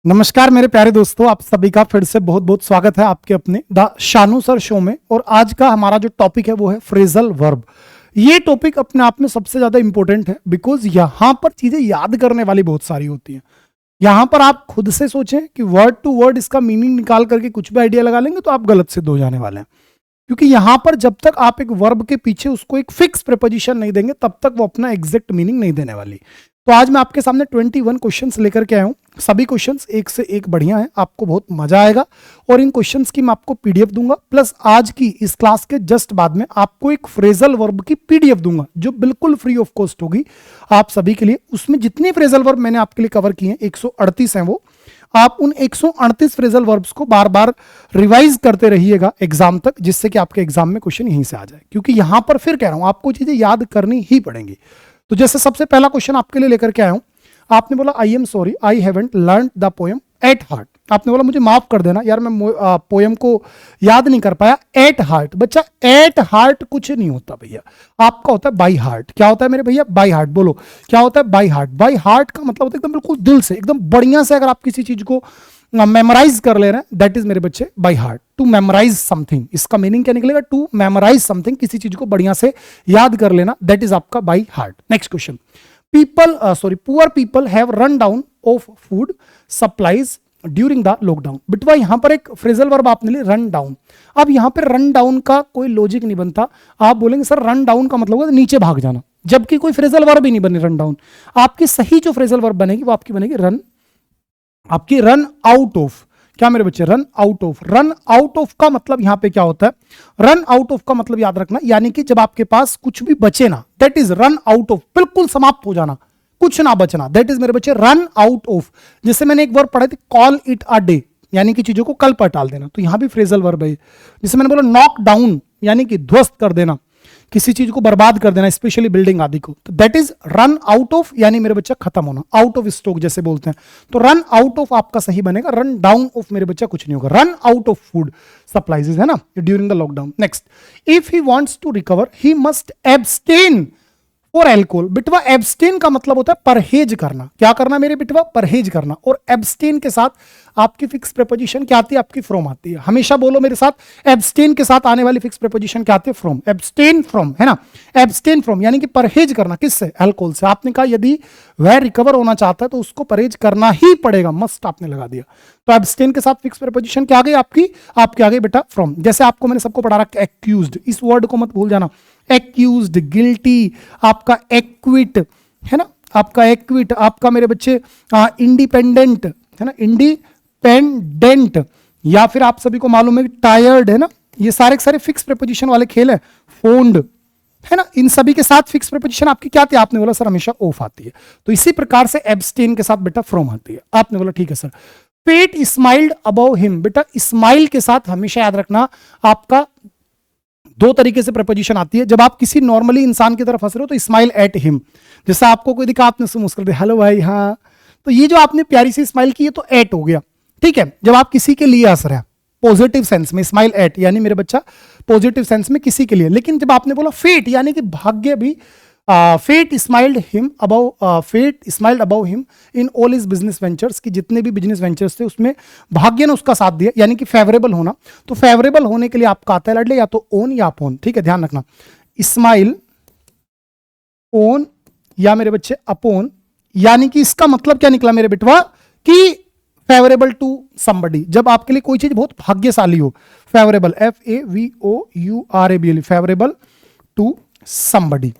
नमस्कार मेरे प्यारे दोस्तों, आप सभी का फिर से बहुत बहुत स्वागत है आपके अपने द शानू सर शो में। और आज का हमारा जो टॉपिक है वो है फ्रेजल वर्ब। ये टॉपिक अपने आप में सबसे ज्यादा इंपॉर्टेंट है बिकॉज यहां पर चीजें याद करने वाली बहुत सारी होती हैं। यहां पर आप खुद से सोचें कि वर्ड टू वर्ड इसका मीनिंग निकाल करके कुछ भी आइडिया लगा लेंगे तो आप गलत सिद्ध हो जाने वाले हैं। क्योंकि यहां पर जब तक आप एक वर्ब के पीछे उसको एक फिक्स प्रीपोजिशन नहीं देंगे तब तक वो अपना एग्जैक्ट मीनिंग नहीं देने वाली। तो आज मैं आपके सामने 21 क्वेश्चंस लेकर के आया हूं। सभी क्वेश्चंस एक से एक बढ़िया हैं, आपको बहुत मजा आएगा। और इन क्वेश्चंस की मैं आपको पीडीएफ दूंगा, प्लस आज की इस क्लास के जस्ट बाद में आपको एक फ्रेजल वर्ब की पीडीएफ दूंगा जो बिल्कुल फ्री ऑफ कॉस्ट होगी आप सभी के लिए। उसमें जितने फ्रेजल वर्ब मैंने आपके लिए कवर किए हैं 138 हैं, वो आप उन 138 फ्रेजल वर्ब्स को बार बार रिवाइज करते रहिएगा एग्जाम तक, जिससे कि आपके एग्जाम में क्वेश्चन यहीं से आ जाए। क्योंकि यहां पर फिर कह रहा हूं आपको चीजें याद करनी ही पड़ेंगी। तो जैसे सबसे पहला क्वेश्चन आपके लिए लेकर के आया हूं। आपने बोला I am sorry I haven't learn the poem at heart. आपने बोला मुझे माफ कर देना यार, मैं पोएम को याद नहीं कर पाया एट हार्ट। बच्चा एट हार्ट कुछ नहीं होता भैया, आपका होता है बाई हार्ट। क्या होता है मेरे भैया? By heart. बोलो क्या होता है बाई हार्ट? बाई हार्ट का मतलब होता है एकदम बिल्कुल दिल से, एकदम बढ़िया से। अगर आप किसी चीज को मेमोराइज कर ले रहे हैं, दैट इज मेरे बच्चे by heart. To memorize something, इसका मीनिंग क्या निकलेगा? टू मेमोराइज समथिंग, किसी चीज को बढ़िया से याद कर लेना, दैट इज आपका by heart. Next question, poor people have run down of food supplies during the lockdown. बिटवा यहां पर एक फ्रेजल वर्ब आपने लिए रन डाउन। अब यहां पर रन डाउन का कोई लॉजिक नहीं बनता। आप बोलेंगे सर रन डाउन का मतलब होगा नीचे भाग जाना, जबकि कोई फ्रेजल वर्ब ही नहीं बनी रन डाउन। आपकी सही जो फ्रेजल वर्ब बनेगी वो आपकी बनेगी रन, आपकी रन आउट ऑफ। क्या मेरे बच्चे? Run out of. Run out of का मतलब यहां पे क्या होता है? रन आउट ऑफ का मतलब याद रखना, यानी कि जब आपके पास कुछ भी बचे ना, that is run out of. बिल्कुल समाप्त हो जाना, कुछ ना बचना, दैट इज मेरे बच्चे रन आउट ऑफ। जैसे मैंने एक वर्ब पढ़ा थी कॉल इट अ डे, यानी कि चीजों को कल पर टाल देना, तो यहां भी फ्रेजल वर्ब है। जैसे मैंने बोला नॉक डाउन, यानी कि ध्वस्त कर देना, किसी चीज को बर्बाद कर देना, स्पेशली बिल्डिंग आदि को, तो that is run out of, यानी मेरे बच्चा खत्म होना, आउट ऑफ स्टॉक जैसे बोलते हैं। तो रन आउट ऑफ आपका सही बनेगा। रन डाउन ऑफ मेरे बच्चा कुछ नहीं होगा। Run out of food supplies है ना, during the lockdown. Next, if he wants to recover he must abstain और एल्कोहल। बिटवा एब्सटेन का मतलब होता है परहेज करना। क्या करना मेरे बिटवा? परहेज करना। और एब्सटेन के साथ आपकी फिक्स प्रीपोजिशन क्या आती है? आपकी फ्रॉम आती है। हमेशा बोलो मेरे साथ, एब्सटेन के साथ आने वाली फिक्स प्रीपोजिशन क्या आती है? फ्रॉम। एब्सटेन फ्रॉम है ना, एब्सटेन फ्रॉम यानी कि परहेज करना। किससे? अल्कोहल से। आपने कहा यदि वह रिकवर होना चाहता है तो उसको परहेज करना ही पड़ेगा, मस्ट आपने लगा दिया। तो एब्सटेन के साथ फिक्स प्रीपोजिशन क्या आ गई आपकी? आपके आ गई बेटा फ्रॉम। जैसे आपको मैंने सबको पढ़ा रखा एक्यूज्ड, इस वर्ड को मत भूल जाना। एक्यूज्ड, गिल्टी, आपका एक्विट है ना, आपका एक्विट, आपका मेरे बच्चे इंडिपेंडेंट है ना, इंडिपेंडेंट, या फिर आप सभी को मालूम है टायर्ड है ना। ये सारे के सारे फिक्स प्रीपोजिशन वाले खेल है। फोन्ड है ना, इन सभी के साथ फिक्स प्रीपोजिशन आपकी क्या आती है? आपने बोला सर हमेशा ऑफ आती है। तो इसी प्रकार से एब्सटेन के साथ बेटा फ्रॉम आती है। आपने बोला ठीक है sir. Fate smiled above him. बेटा स्माइल के साथ हमेशा याद रखना आपका दो तरीके से प्रपोजिशन आती है। जब आप किसी नॉर्मली इंसान की तरफ हंस रहे हो तो स्माइल एट हिम, जैसा आपको कोई दिखा आपने मुस्कुरा दिया, हेलो भाई हाँ, तो ये जो आपने प्यारी सी स्माइल की है तो एट हो गया, ठीक है। जब आप किसी के लिए हंस रहे हैं पॉजिटिव सेंस में, स्माइल एट यानी मेरे बच्चा पॉजिटिव सेंस में किसी के लिए। लेकिन जब आपने बोला फेट यानी कि भाग्य भी, fate smiled him above, fate smiled above him in all his business ventures, की जितने भी बिजनेस वेंचर्स थे उसमें भाग्य ने उसका साथ दिया, यानी कि फेवरेबल होना। तो फेवरेबल होने के लिए आपका आता है लड़ले या तो ओन या अपोन, ठीक है, ध्यान रखना। स्माइल ओन या मेरे बच्चे अपोन, यानी कि इसका मतलब क्या निकला मेरे बेटवा कि फेवरेबल टू समबडी। जब आपके लिए कोई चीज बहुत भाग्यशाली हो, favourable, FAVOURABLE, favourable to somebody,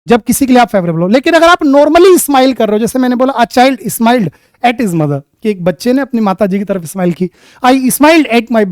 जब किसी के लिए आप फेवरेबल हो। लेकिन अगर आप नॉर्मली स्माइल कर रहे हो, जैसे मैंने बोला a child smiled at his mother, कि एक बच्चे ने अपनी माता जी की तरफ स्माइल की, आई स्माइल्ड एट माई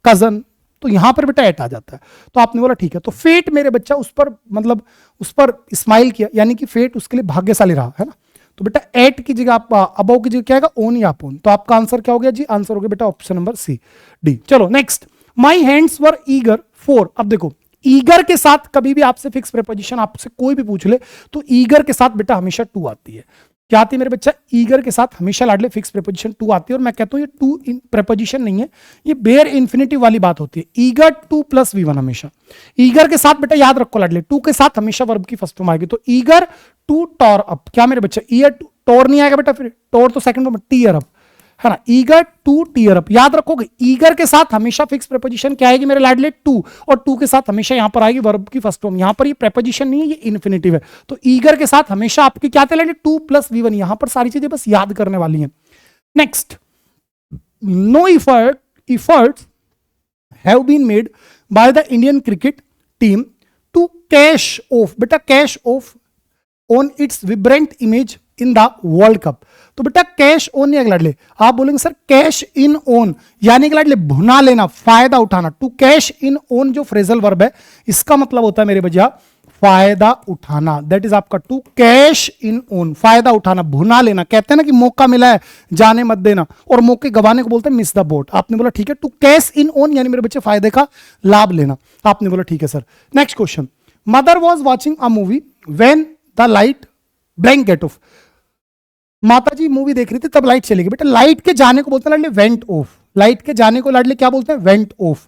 कजन, तो यहां पर बेटा एट आ जाता है। तो आपने बोला ठीक है। तो फेट मेरे बच्चा उस पर, मतलब उस पर स्माइल किया, यानी कि फेट उसके लिए भाग्यशाली रहा है ना। तो बेटा एट की जगह आप अबव की जगह क्या आएगा? ओन या अपोन। तो आपका आंसर क्या हो गया जी? आंसर हो गया बेटा ऑप्शन नंबर सी, डी। चलो next, my hands were eager for. अब देखो ईगर के साथ कभी भी आपसे फिक्स प्रीपोजिशन आपसे कोई भी पूछ ले तो ईगर के साथ बेटा हमेशा टू आती है। क्या आती है मेरे बच्चा? ईगर के साथ हमेशा लाडले फिक्स प्रीपोजिशन टू आती है। और मैं कहता हूं ये टू प्रीपोजिशन नहीं है, ये बेयर इन्फिनिटिव वाली बात होती है। ईगर टू प्लस V1 हमेशा। ईगर के साथ बेटा याद रखो लाडले, टू के साथ हमेशा वर्ब की फर्स्ट फॉर्म आएगी। तो ईगर टू टॉर अप, क्या मेरे बच्चा? टोर नहीं आएगा बेटा, फिर टोर तो सेकंड फॉर्म में, टीयर अप, है ना, ईगर टू टीयर अप। याद रखोगे ईगर के साथ हमेशा फिक्स प्रेपोजिशन क्या आएगी मेरे लाडले, टू, और टू के साथ हमेशा यहां पर आएगी वर्ब की फर्स्ट फॉर्म। यहां पर ये प्रेपोजिशन नहीं है, ये इन्फिनेटिव है, तो ईगर के साथ हमेशा आपकी क्या थे लाडले, टू प्लस V1। यहां पर सारी चीजें बस याद करने वाली हैं। Next, no efforts have been made by the Indian cricket team to cash off, बेटा cash off on its vibrant image in the World Cup। तो बेटा कैश ऑन नहीं लाडले, आप बोलेंगे सर कैश इन ऑन यानी कि लाडले भुना लेना, फायदा उठाना। टू कैश इन ऑन जो फ्रेजल वर्ब है इसका मतलब होता है मेरे भैया फायदा उठाना। दैट इज आपका टू कैश इन ऑन, फायदा उठाना, भुना लेना। कहते हैं ना कि मौका मिला है जाने मत देना, और मौके गवाने को बोलते हैं मिस द बोट। आपने बोला ठीक है, टू कैश इन ऑन यानी मेरे बच्चे फायदे का लाभ लेना। आपने बोला ठीक है sir. Next question, mother was watching a movie when the light blank get off. माता जी मूवी देख रही थी तब लाइट चली गई। बेटा लाइट के जाने को बोलते हैं लाडले वेंट ऑफ। लाइट के जाने को लाडले क्या बोलते हैं, वेंट ऑफ।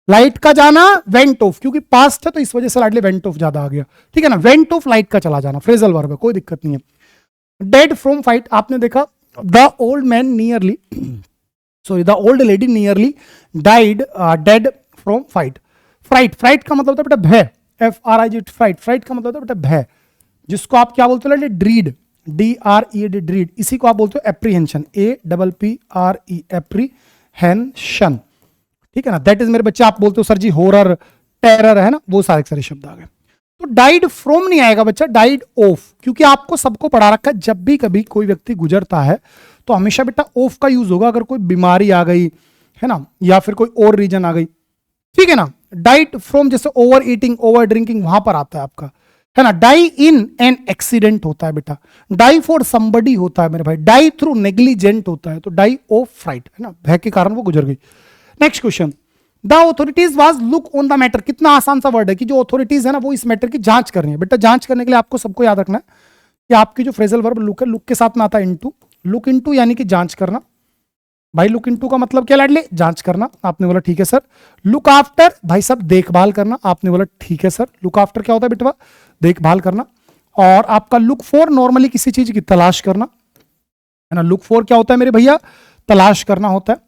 लाइट का जाना वेंट ऑफ, क्योंकि पास्ट है तो इस वजह से लाडले वेंट ऑफ ज्यादा आ गया, ठीक है ना। वेंट ऑफ लाइट का चला जाना, फ्रेजल वर्ब है, कोई दिक्कत नहीं है। डेड फ्रॉम फाइट, आपने देखा the old man nearly the old lady nearly died dead from fight. Fright, fright का मतलब होता है बेटा भय, FRIGHT फ्राइट। फ्राइट का मतलब होता है बेटा भय, जिसको आप क्या बोलते हो, ड्रीड, DRED ड्रीड। इसी को आप बोलते हो एप्रीहेंशन, APPRE एप्रीहेंशन, ठीक है ना। दैट इज मेरे बच्चे आप बोलते हो सर जी हॉरर, टेरर, है ना, वो सारे शब्द आ गए। तो डाइड फ्रॉम नहीं आएगा बच्चा, डाइड ऑफ, क्योंकि आपको सबको पढ़ा रखा है जब भी कभी कोई व्यक्ति गुजरता है तो हमेशा बेटा ऑफ का यूज होगा। अगर कोई बीमारी आ गई है ना, या फिर कोई और रीजन आ गई, ठीक है ना। डाइड फ्रॉम जैसे ओवर ईटिंग, ओवर ड्रिंकिंग, वहां पर आता है आपका, है ना। डाई इन एन एक्सीडेंट होता है बेटा, डाई फॉर समबडी होता है मेरे भाई, डाई थ्रू नेग्लिजेंट होता है, तो डाई ऑफ फ्राइट, है ना, भय के कारण वो गुजर गई। Next question, the authorities was look on the matter. कितना आसान सा वर्ड है कि जो ऑथोरिटीज है ना वो इस मैटर की जांच कर रही है। बेटा जांच करने के लिए आपको सबको याद रखना है कि आपकी जो फ्रेजल वर्ब लुक है, लुक के साथ में आता है इनटू। लुक इनटू यानी कि जांच करना। भाई लुक इनटू का मतलब क्या लाडले, जांच करना। आपने बोला ठीक है सर। लुक आफ्टर, भाई साहब देखभाल करना। आपने बोला ठीक है सर। लुक आफ्टर क्या होता है बेटवा, देखभाल करना। और आपका लुक फॉर नॉर्मली किसी चीज की तलाश करना, है ना। लुक फॉर क्या होता है मेरे भैया, तलाश करना होता है।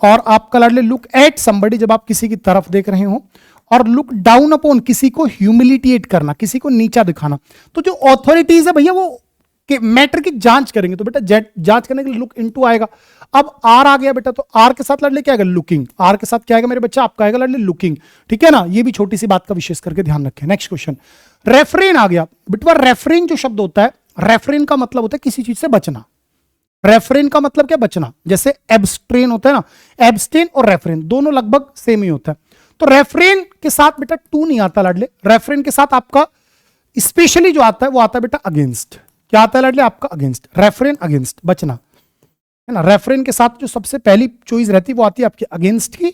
और आपका लाडले लुक एट समबडी, जब आप किसी की तरफ देख रहे हो। और लुक डाउन अपॉन, किसी को ह्यूमिलिटिएट करना, किसी को नीचा दिखाना। तो जो ऑथोरिटीज है भैया वो के मैटर की जांच करेंगे, तो बेटा जांच करने के लिए लुक इनटू आएगा। अब आर आ गया बेटा, तो आर के साथ लाडले क्या आएगा, लुकिंग। आर के साथ क्या आएगा मेरे बच्चा, आपका आएगा लाडले लुकिंग, ठीक है ना। ये भी छोटी सी बात का विशेष करके ध्यान रखें। नेक्स्ट क्वेश्चन, रेफरेन आ गया बेटा। रेफरेन जो शब्द होता है, रेफरेन का मतलब होता है किसी चीज से बचना। रेफरेन का मतलब क्या, बचना। जैसे एब्स्ट्रेन होता है ना, एब्स्टेन और रेफरेन दोनों लगभग सेम ही होता है। तो रेफरेन के साथ बेटा टू नहीं आता लाडले। रेफरेन के साथ आपका स्पेशली जो आता है वो आता है बेटा अगेंस्ट। क्या आता है लाडले, आपका अगेंस्ट। रेफरेन अगेंस्ट, बचना, है ना। रेफरेन के साथ जो सबसे पहली चॉइस रहती है वो आती है आपकी अगेंस्ट की।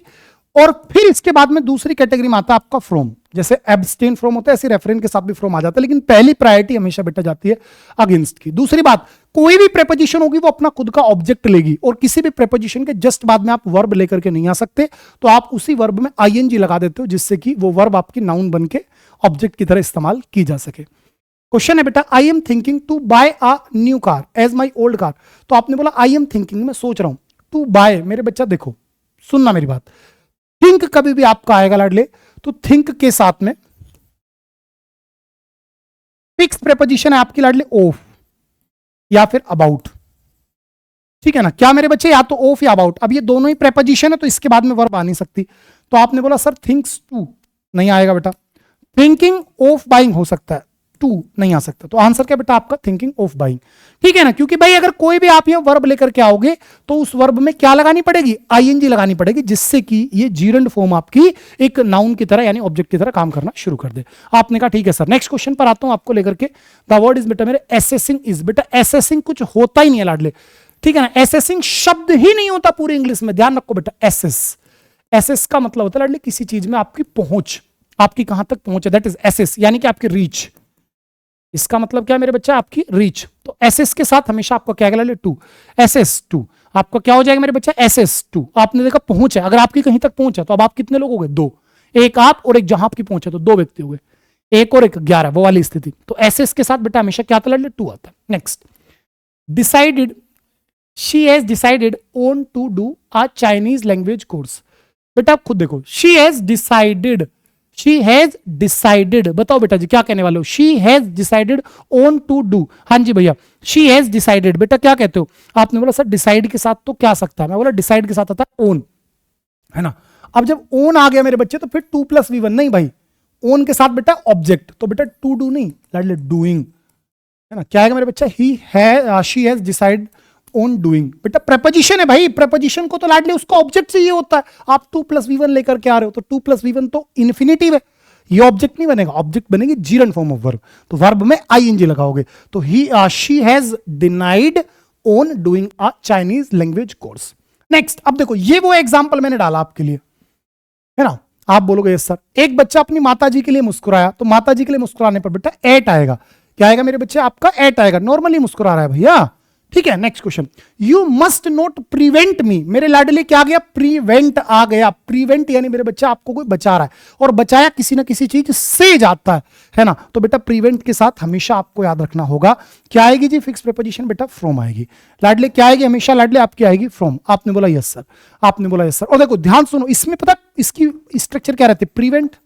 और फिर इसके बाद में दूसरी कैटेगरी में आता है आपका फ्रॉम। जैसे एब्स्टेन फ्रॉम होता है, ऐसे रेफरेन के साथ भी फ्रॉम आ जाता है, लेकिन पहली प्रायोरिटी हमेशा बेटा जाती है अगेंस्ट की। दूसरी बात, कोई भी प्रेपोजिशन होगी वो अपना खुद का ऑब्जेक्ट लेगी, और किसी भी प्रेपोजिशन के जस्ट बाद में आप वर्ब लेकर के नहीं आ सकते, तो आप उसी वर्ब में ING लगा देते हो, जिससे कि वो वर्ब आपकी नाउन बन के ऑब्जेक्ट की तरह इस्तेमाल की जा सके। क्वेश्चन है बेटा, I am thinking to buy a new car as my old car. तो आपने बोला आई एम थिंकिंग, मैं सोच रहा हूं। टू बाय, मेरे बच्चा देखो सुनना मेरी बात, थिंक कभी भी आपका आएगा लाडले, तो थिंक के साथ में फिक्स प्रेपोजिशन है आपकी लाडले ऑफ या फिर अबाउट, ठीक है ना। क्या मेरे बच्चे, या तो ऑफ या अबाउट। अब ये दोनों ही प्रेपोजिशन है तो इसके बाद में वर्ब आ नहीं सकती। तो आपने बोला सर थिंक्स टू, नहीं आएगा बेटा। थिंकिंग ऑफ बाइंग हो सकता है, टू नहीं आ सकता। तो आंसर क्या बेटा आपका, थिंकिंग ऑफ बाइंग, ठीक है ना। क्योंकि भाई अगर कोई भी आप ये वर्ब लेकर के आओगे तो उस वर्ब में क्या लगानी पड़ेगी, ING लगानी पड़ेगी, जिससे कि ये जीरंड फॉर्म आपकी एक नाउन की तरह यानी ऑब्जेक्ट की तरह काम करना शुरू कर दे। आपने कहा ठीक है सर। नेक्स्ट क्वेश्चन पर आता हूं आपको लेकर के। द वर्ड इज बेटा मेरे एसेसिंग इज। बेटा एसेसिंग कुछ होता ही नहीं है लाडले, ठीक है ना। एसेसिंग शब्द ही नहीं होता पूरे इंग्लिश में, ध्यान रखो बेटा। एसेस का मतलब होता है लाडले किसी चीज में आपकी पहुंच, आपकी कहां तक पहुंच है, दैट इज एसेस, यानी कि आपकी रीच। इसका मतलब क्या है मेरे बच्चा, आपकी रीच। तो एसएस के साथ हमेशा आपको क्या कहला, टू। एसएस टू आपका क्या हो जाएगा मेरे बच्चा, एसएस टू। आपने देखा पहुंच है, अगर आपकी कहीं तक पहुंच है तो अब आप कितने लोग हो गए, दो। एक आप और एक जहां आपकी पहुंच है, तो दो व्यक्ति हो गए। एक और एक 11, वो वाली स्थिति। तो एसएस के साथ बेटा हमेशा क्या आता है, टू आता है। Next, decided, she has decided on to do a Chinese language course. बेटा आप खुद देखो, she has decided, she has decided, बताओ बेटा जी क्या कहने वाले हो, she has decided on to do, हाँ जी भैया शी हैज डिसाइडेड, बेटा क्या कहते हो, आपने बोला सर डिसाइड के साथ तो क्या सकता है, मैं बोला डिसाइड के साथ आता है ओन, है ना। अब जब ओन आ गया मेरे बच्चे तो फिर 2+V1 नहीं भाई, ओन के साथ बेटा ऑब्जेक्ट, तो बेटा टू डू नहीं, लाडले डूइंग, है ना। क्या आएगा मेरे बच्चा, ही है, she has decide on doing, बेटा प्रेपोजिशन है भाई, प्रेपोजिशन को तो लाडले उसका ऑब्जेक्ट चाहिए होता है, आप 2+V1 लेकर के आ रहे हो, तो 2+V1 तो इन्फिनिटिव है, ये ऑब्जेक्ट नहीं बनेगा, ऑब्जेक्ट बनेगी जीरन फॉर्म ऑफ वर्ब, तो वर्ब में आईएनजी लगाओगे, तो ही she has denied on doing a Chinese language course. Next, अब देखो ये वो एग्जांपल मैंने डाला आपके लिए, है ना। आप बोलोगे यस सर, एक बच्चा अपनी माता जी के लिए मुस्कुराया, तो माता जी के लिए मुस्कुराने पर बेटा एट आएगा, क्या आएगा मेरे बच्चे, आपका एट आएगा, नॉर्मली मुस्कुरा रहा है भैया, ठीक है। Next question, you must not prevent me, मेरे लाडले क्या आ गया, प्रिवेंट आ गया, प्रिवेंट यानी मेरे बच्चा आपको कोई बचा रहा है, और बचाया किसी ना किसी चीज से जाता है ना, तो बेटा प्रिवेंट के साथ हमेशा आपको याद रखना होगा क्या आएगी जी, फिक्स प्रीपोजिशन बेटा फ्रॉम आएगी, लाडले क्या आएगी हमेशा, लाडले आपकी आएगी फ्रॉम, आपने बोला यस सर, आपने बोला यस सर, और देखो ध्यान सुनो, इसमें पता इसकी स्ट्रक्चर क्या रहती है, प्रिवेंट,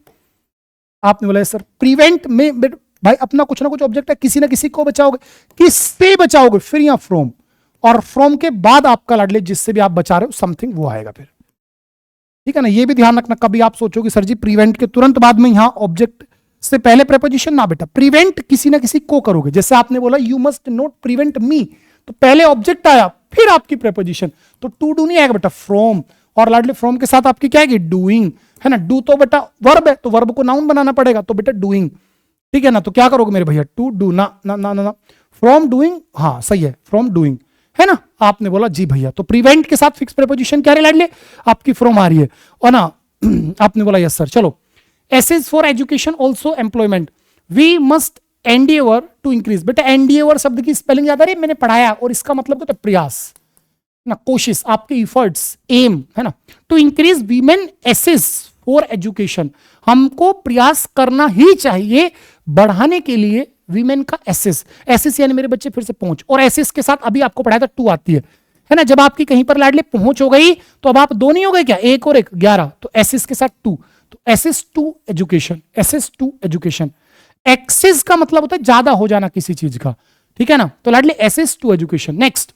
आपने बोला यस सर, प्रिवेंट में भाई अपना कुछ ना कुछ ऑब्जेक्ट है, किसी ना किसी को बचाओगे, किससे बचाओगे, फिर यहां फ्रॉम, और फ्रॉम के बाद आपका लाडले जिससे भी आप बचा रहे हो समथिंग वो आएगा फिर, ठीक है ना। ये भी ध्यान रखना, कभी आप सोचोगे सर जी प्रिवेंट के तुरंत बाद में यहां ऑब्जेक्ट से पहले प्रेपोजिशन, ना बेटा प्रिवेंट किसी ना किसी को करोगे, जैसे आपने बोला यू मस्ट नॉट प्रिवेंट मी, तो पहले ऑब्जेक्ट आया फिर आपकी प्रेपोजिशन, तो टू डू नहीं आएगा बेटा फ्रॉम, और लाडले फ्रॉम के साथ आपकी क्या आएगी, डूइंग, है ना। डू तो बेटा वर्ब है, तो वर्ब को नाउन बनाना पड़ेगा, तो बेटा डूइंग, ठीक है ना। तो क्या करोगे मेरे भैया, टू डू ना ना ना ना, फ्रॉम डूइंग, हाँ सही है फ्रॉम डूइंग, है ना। आपने बोला जी भैया, तो प्रिवेंट के साथ फिक्स प्रीपोजिशन क्या लाडले, आपकी फ्रॉम आ रही है, और ना आपने बोला यस सर। चलो, access for education also employment, we must endeavour to increase, बेटा एंडिएवर शब्द की स्पेलिंग याद आ रही है, मैंने पढ़ाया, और इसका मतलब होता है प्रयास ना, कोशिश, आपके इफर्ट्स, एम, है ना। To increase women access for education, हमको प्रयास करना ही चाहिए बढ़ाने के लिए वीमेन का एसेस, एसेस यानी मेरे बच्चे फिर से पहुंच, और एसेस के साथ अभी आपको पढ़ाया था टू आती है ना। जब आपकी कहीं पर लाडले पहुंच हो गई तो अब आप दो नहीं हो गए क्या, एक और एक 11, तो एसेस के साथ टू, तो access to education, access to education, access का मतलब होता है ज्यादा हो जाना किसी चीज का, ठीक है ना, तो लाडले access to education. Next,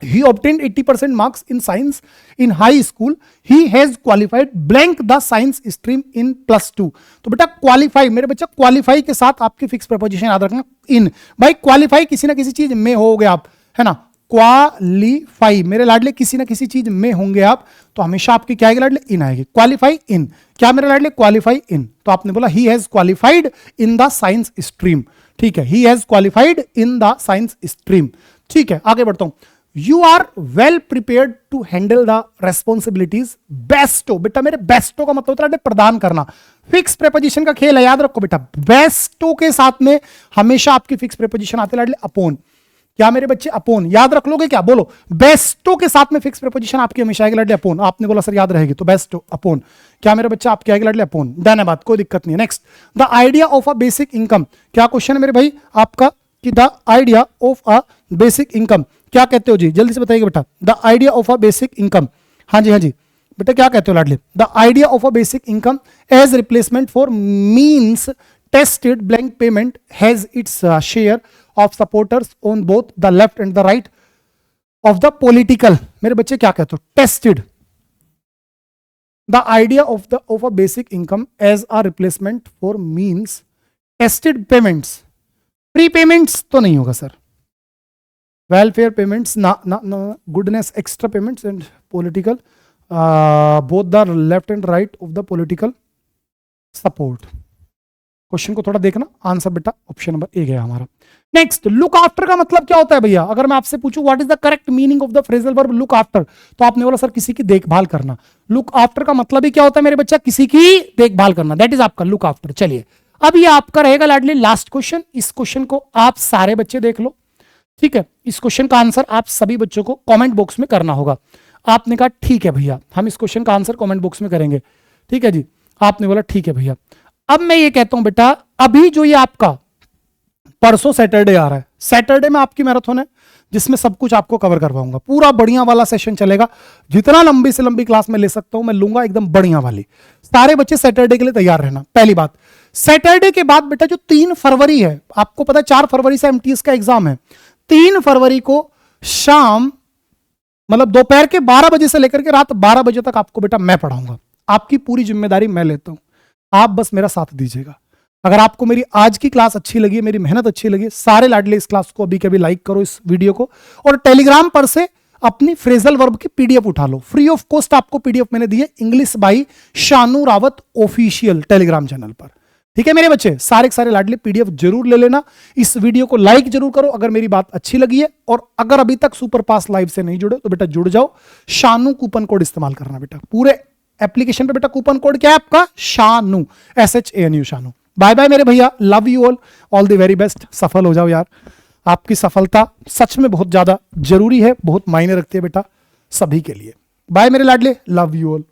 he obtained 80% marks in science in high school, he has qualified blank the science stream in +2, तो बेटा क्वालिफाई, मेरे बच्चा क्वालिफाई के साथ आपकी फिक्स प्रीपोजिशन याद रखना इन, भाई क्वालिफाई किसी ना किसी चीज में होगे आप, है ना, क्वालिफाई मेरे लाडले किसी ना किसी चीज में होंगे आप, तो हमेशा आपकी क्या आएगी लाडले, इन आएगी, क्वालिफाई इन, क्या मेरे लाडले क्वालिफाई इन, तो आपने बोला he has qualified in the science stream, ठीक है, he has qualified in the science stream, ठीक है। आगे बढ़ता हूं, you are well prepared to handle the responsibilities bestow, बेटा मेरे बेस्टो का मतलब होता है प्रदान करना, फिक्स प्रीपोजिशन का खेल है, याद रखो बेटा, बेस्टो के साथ में हमेशा आपकी फिक्स प्रीपोजिशन आते लाडले अपॉन, क्या मेरे बच्चे अपॉन, याद रख लोगे क्या, बोलो, बेस्टो के साथ में फिक्स प्रीपोजिशन आपकी हमेशा आएगी लाडले अपॉन, आपने बोला सर याद रहेगी, तो बेस्टो अपॉन, क्या मेरे बच्चे आपके आएगी लाडले अपॉन, डन है बात, कोई दिक्कत नहीं है। Next, the idea of a basic income, क्या क्वेश्चन है मेरे भाई आपका, कि the idea of a basic income, क्या कहते हो जी, जल्दी से बताइए बेटा, the idea of a basic income, हाँ जी हाँ जी बेटा क्या कहते हो लाडले, the idea of a basic income as replacement for means tested blank payment has its share of supporters on both the left and the right of the political, मेरे बच्चे क्या कहते हो, tested, the idea of a basic income as a replacement for means tested payments, pre payments तो नहीं होगा sir, welfare payments ना ना ना, goodness extra payments and political, both the left and right of the political support. Question को थोड़ा देखना, answer बेटा ऑप्शन नंबर ए गया हमारा। नेक्स्ट, लुक आफ्टर का मतलब क्या होता है भैया, अगर मैं आपसे पूछूं what is the correct meaning of the phrasal verb look after, तो आपने बोला सर किसी की देखभाल करना, लुक आफ्टर का मतलब ही क्या होता है मेरे बच्चा, किसी की देखभाल करना, दैट इज आपका लुक आफ्टर। चलिए अब ये आपका रहेगा लाडली लास्ट क्वेश्चन, इस क्वेश्चन को आप सारे बच्चे देख लो, ठीक है, इस क्वेश्चन का आंसर आप सभी बच्चों को कमेंट बॉक्स में करना होगा। आपने कहा ठीक है भैया, हम इस क्वेश्चन का आंसर कमेंट बॉक्स में करेंगे, ठीक है जी, आपने बोला ठीक है भैया। अब मैं ये कहता हूं बेटा, अभी जो ये आपका परसों सैटरडे आ रहा है, सैटरडे में आपकी मैराथन है जिसमें सब कुछ आपको कवर करवाऊंगा। पूरा बढ़िया वाला सेशन चलेगा, जितना लंबी से लंबी क्लास में ले सकता हूं मैं लूंगा, एकदम बढ़िया वाली। सारे बच्चे सैटरडे के लिए तैयार रहना। पहली बात, सैटरडे के बाद बेटा जो 3 फरवरी है, आपको पता है 4 फरवरी से एमटीएस का एग्जाम है। 3 फरवरी को शाम मतलब दोपहर के 12 बजे से लेकर के रात 12 बजे तक आपको बेटा मैं पढ़ाऊंगा। आपकी पूरी जिम्मेदारी मैं लेता हूं, आप बस मेरा साथ दीजिएगा। अगर आपको मेरी आज की क्लास अच्छी लगी, मेरी मेहनत अच्छी लगी, सारे लाडले इस क्लास को अभी के अभी लाइक करो इस वीडियो को, और टेलीग्राम पर से अपनी फ्रेजल वर्ब की पीडीएफ उठा लो। फ्री ऑफ कॉस्ट आपको पीडीएफ मैंने दी है, English by Shanu Rawat official Telegram channel पर। ठीक है मेरे बच्चे, सारे के सारे लाडले पीडीएफ जरूर ले लेना। इस वीडियो को लाइक जरूर करो अगर मेरी बात अच्छी लगी है, और अगर अभी तक सुपर पास लाइव से नहीं जुड़े तो बेटा जुड़ जाओ। शानू कूपन कोड इस्तेमाल करना बेटा, पूरे एप्लीकेशन पे बेटा कूपन कोड क्या है आपका, Shanu, SHANU Shanu. Bye bye मेरे भैया, love you all the very best. सफल हो जाओ यार, आपकी सफलता सच में बहुत ज्यादा जरूरी है, बहुत मायने रखती है बेटा सभी के लिए। बाय मेरे लाडले, लव यू ऑल।